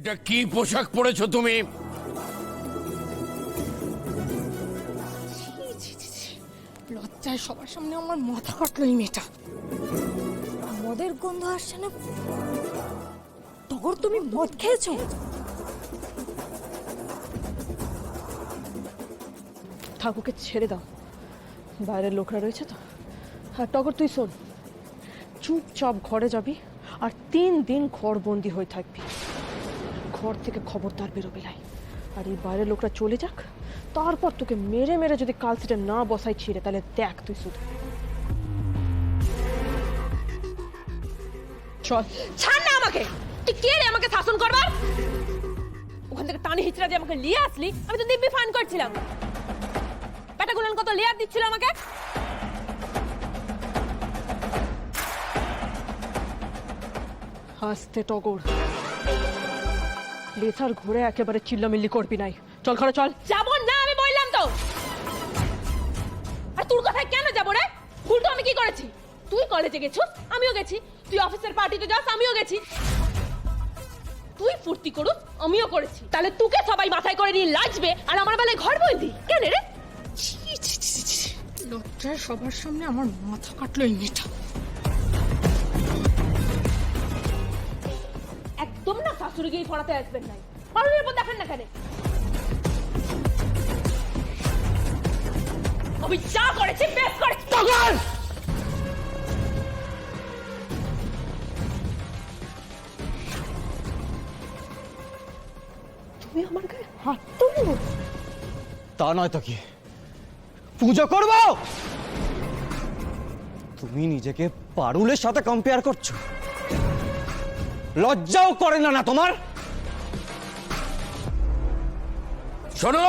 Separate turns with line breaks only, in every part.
এটা কি পোশাক পরেছো তুমি?
লজ্জায় সবার সামনে আমার মাথা কাটলো এই মেয়েটা। মদের গন্ধ আসছে না? টগর, তুমি মদ খেয়েছো?
ঠাকুরকে ছেড়ে দাও, বাইরের লোকরা রয়েছে তো। হ্যাঁ টগর, তুই শোন, চুপচাপ ঘরে যাবি আর 3 দিন ঘরবন্দি হয়ে থাকবি। ঘর থেকে খবরদার বেরোবি নাই। আর এই বাইরের লোকরা চলে যাক, তারপর তোকে মেরে মেরে যদি কাল সিটে না বসাই ছিঁড়ে, তাহলে দেখ তুই শুধু। চল।
ছাড় না আমাকে! তুই কে রে আমাকে শাসন করবার? ওখান থেকে টানি হিচড়া দিয়ে আমাকে নিয়ে আসলি, আমি তো দিব্যি ফান করছিলাম। ব্যাটাগুলো কত লেয়ার দিচ্ছিল আমাকে।
হাসতে টগর, লেসার ঘুরে একেবারে চিল্লামিল্লি করবি নাই। চল ঘরে চল।
যাবো না, আমি বললাম তো। আর তোর কথায় কেন যাবো রে? উল্টো আমি কি করেছি? তুই কলেজে গেছিস, আমিও গেছি। তুই অফিসের পার্টিতে যাস, আমিও গেছি। তুই ফুর্তি করুস, আমিও করেছি। তাহলে তোকে সবাই মাথায় করে নিয়ে লাজবে আর আমার বেলায় ঘর বন্দি কেন রে?
লজ্জায় সবার সামনে আমার মাথা কাটলো এই মেয়েটা।
একদম না শাশুড়ি গিয়ে ফড়াতে আসবেন নাই। পারুলের উপর দেখেন না কেন? আমি যা করেছি বেশ করেছি।
টগর! তুমি আমার গায়ে হাত তুললে?
তা নয় তো কি, পুজো করব? তুমি নিজেকে পারুলের সাথে কম্পেয়ার করছো? লজ্জাও করে না তোমার?
শোনো,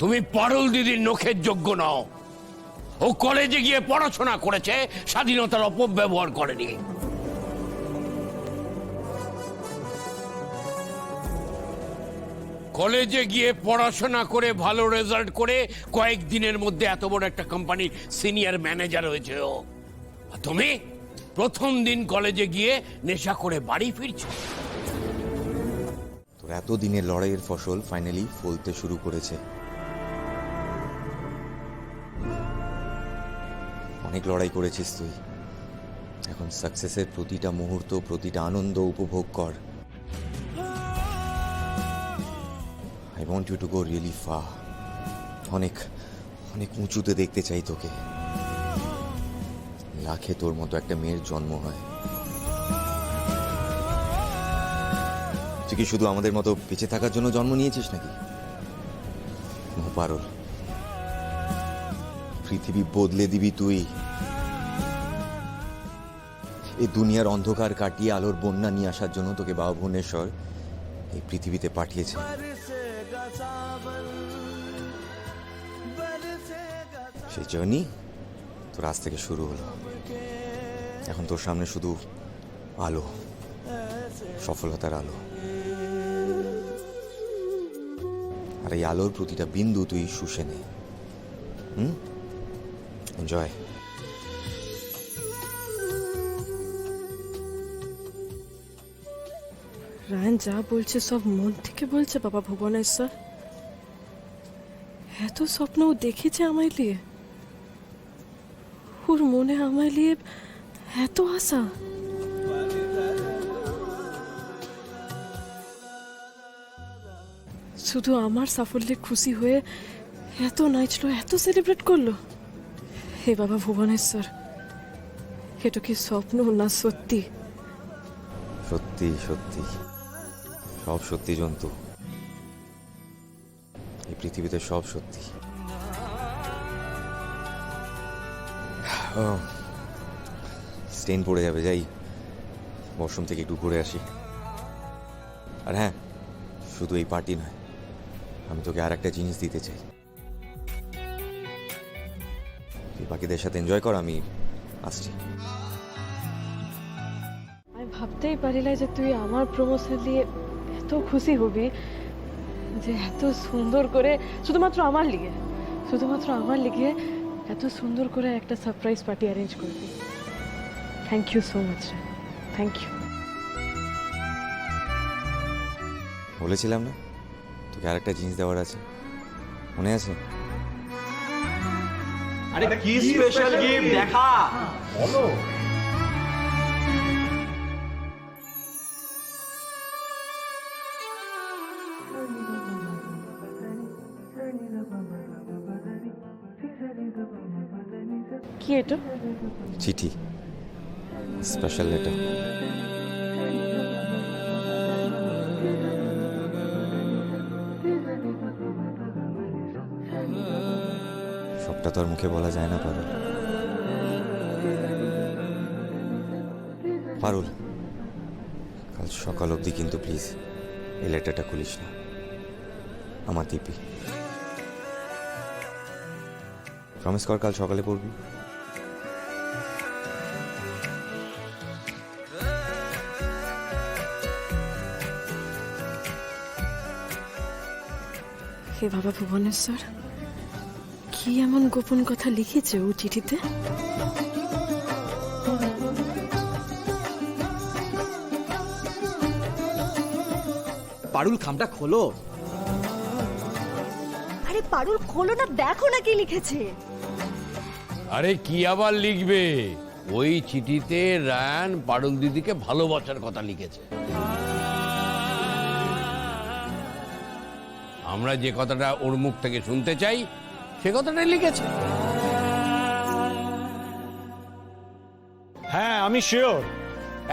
তুমি পারুল দিদির নখের যোগ্য নও। ও কলেজে গিয়ে পড়াশোনা করেছে, স্বাধীনতার অপব্যবহার করেনি। কলেজে গিয়ে পড়াশোনা করে ভালো রেজাল্ট করে কয়েকদিনের মধ্যে এত বড় একটা কোম্পানির সিনিয়র ম্যানেজার হয়েছে ও। আর তুমি প্রথম দিন কলেজে গিয়ে নেশা করে বাড়ি ফিরছো।
তোর এতদিনের লড়াইয়ের ফসল ফাইনালি ফলতে শুরু করেছে। অনেক লড়াই করেছিস তুই, এখন সাকসেসের প্রতিটা মুহূর্ত, প্রতিটা আনন্দ উপভোগ কর। I want you to go really far. অনেক অনেক উঁচুতে দেখতে চাই তোকে। লাখে তোর মতো একটা মেয়ের জন্ম হয়। তুই কি শুধু আমাদের মতো বেঁচে থাকার জন্য জন্ম নিয়েছিস নাকি? পারুল, পৃথিবী বদলে দিবি তুই। এই দুনিয়ার অন্ধকার কাটিয়ে আলোর বন্যা নিয়ে আসার জন্য তোকে বাবা ভুবনেশ্বর এই পৃথিবীতে পাঠিয়েছে। সেই জার্নি তোর আজ থেকে শুরু হলো। এখন তোর সামনে শুধু আলো, সফলতার আলো। আর এই আলোর প্রতিটা বিন্দু তুই শুষে নে। এনজয়।
রায়ন যা বলছে সব মন থেকে বলছে বাবা ভুবনেশ্বর। এত স্বপ্ন ও দেখেছে আমায় নিয়ে, ওর মনে আমায় নিয়ে এত আশা। শুধু আমার সাফল্যে খুশি হয়ে এত নাচলো, এত সেলিব্রেট করলো। হে বাবা ভুবনেশ্বর, এটা কি স্বপ্ন না সত্যি?
সত্যি সত্যি, সব সত্যি জন্তু। এই পৃথিবীতে সব সত্যি। স্টেন পড়ে যাবে, যাই ওয়াশরুম থেকে একটু ঘুরে আসি। আর হ্যাঁ, শুধু এই পার্টি নয়, আমি তোকে আর একটা জিনিস দিতে চাই। তুই বাকিদের সাথে এনজয় কর, আমি আসছি।
আমি ভাবতেই পারি না যে তুই আমার প্রমোশন নিয়ে এত খুশি হবি, যে এত সুন্দর করে শুধুমাত্র আমার লিগে এত সুন্দর করে একটা সারপ্রাইজ পার্টি অ্যারেঞ্জ করবি। Thank you so much, thank you.
বলেছিলাম না তোকে আরেকটা জিনিস দেওয়ার আছে, মনে আছে?
আরে কি স্পেশাল গিফট দেখা বলো।
কি এটা?
চিঠি, স্পেশাল লেটার। সবটা তো আর মুখে বলা যায় না পারুল। পারুল, কাল সকাল অবধি কিন্তু প্লিজ এই লেটারটা খুলিস না। আমার দিপি, প্রমিস কর কাল সকালে পড়বি।
হে বাবা ভুবনেশ্বর, কি এমন গোপন কথা লিখেছে ও চিঠিতে?
পারুল খামটা খোলো।
আরে পারুল খোলো না, দেখো না কি লিখেছে।
আরে কি আবার লিখবে? ওই চিঠিতে রায়ান পারুল দিদিকে ভালোবাসার কথা লিখেছে। আমরা যে কথাটা ওর মুখ থেকে শুনতে চাই সে কথাটাই লিখেছে।
হ্যাঁ আমি শিওর,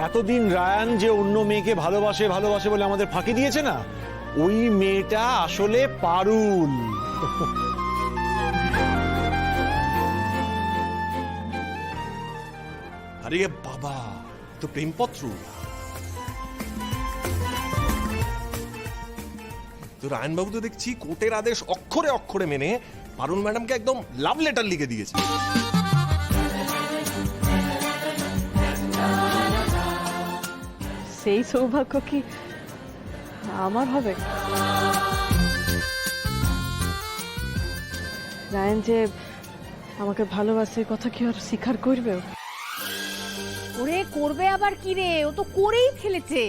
এতদিন রায়ান যে অন্য মেয়েকে ভালোবাসে ভালোবাসে বলে আমাদের ফাঁকি দিয়েছে না, ওই মেয়েটা আসলে পারুল।
আরে বাবা, তো প্রেমপত্র। তো রায়নবাবু তো দেখছি কোর্টের আদেশ অক্ষরে অক্ষরে মেনে পারুল ম্যাডামকে একদম লাভ লেটার লিখে দিয়েছে।
সেই সৌভাগ্য কি আমার হবে? রায়ন যে আমাকে ভালোবাসে কথা কি আর স্বীকার করবে?
ওরে করবে আবার কি রে, ও তো করেই ফেলেছে।